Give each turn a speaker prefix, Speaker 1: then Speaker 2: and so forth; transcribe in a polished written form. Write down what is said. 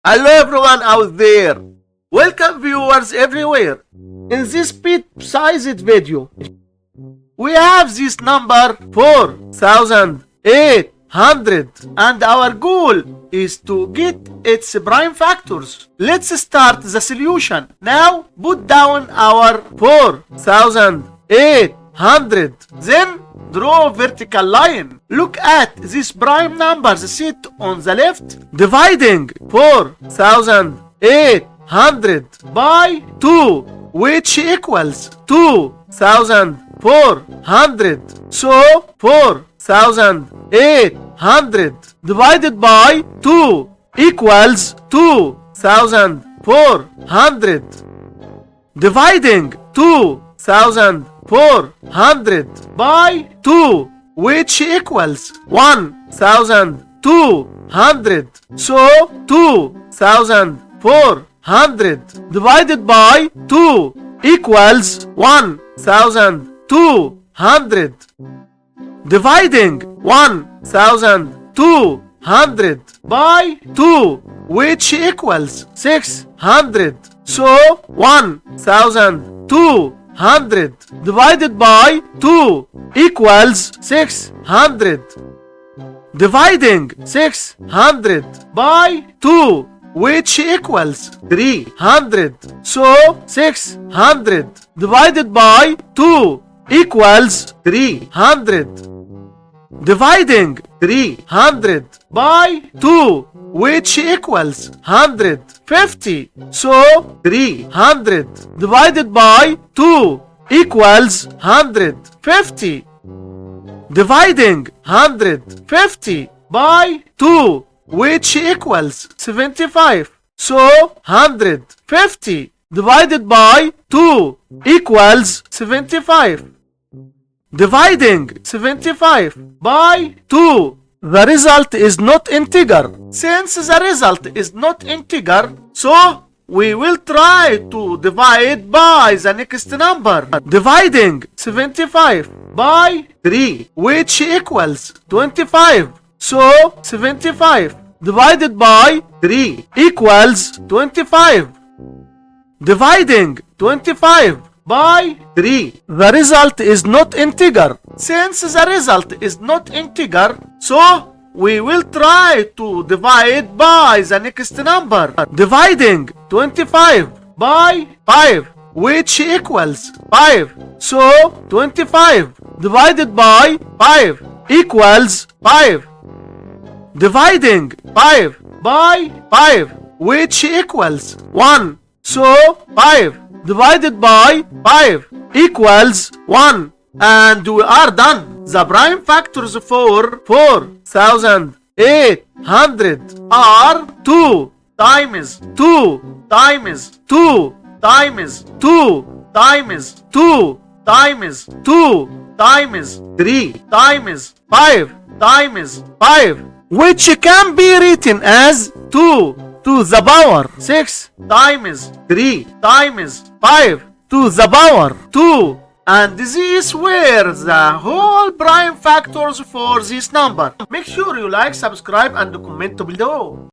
Speaker 1: Hello everyone out there. Welcome viewers everywhere. In this bit-sized video, we have this number 4800 and our goal is to get its prime factors. Let's start the solution. Now put down our 4800. Then draw a vertical line. Look at these prime numbers set on the left. Dividing 4800 by 2, which equals 2400. So 4800 divided by 2 equals 2400. Dividing 2400 by 2, which equals 1200. So 2400 divided by 2 equals 1200. Dividing 1200 by 2, which equals 600. So 1200 divided by 2 equals 600. Dividing 600 by 2, which equals 300. So 600 divided by 2 equals 300. Dividing 300 by 2, which equals 150. So 300 divided by 2 equals 150. Dividing 150 by 2, which equals 75. So 150 divided by 2 equals 75. Dividing 75 by 2, the result is not integer. Since the result is not integer, so we will try to divide by the next number. Dividing 75 by 3, which equals 25. So 75 divided by 3 equals 25. Dividing 25 by 3, the result is not integer. Since the result is not integer, so we will try to divide by the next number. Dividing 25 by 5, which equals 5. So 25 divided by 5 equals 5. Dividing 5 by 5, which equals 1. So 5 divided by 5 equals 1. And we are done. The prime factors for 4800 are 2 times 2 times 2 times 2 times 2 times 2 times 3 times 5 times 5, which can be written as 2 to the power 6 times 3 times 5 to the power 2. And these were the whole prime factors for this number. Make sure you like, subscribe and comment below.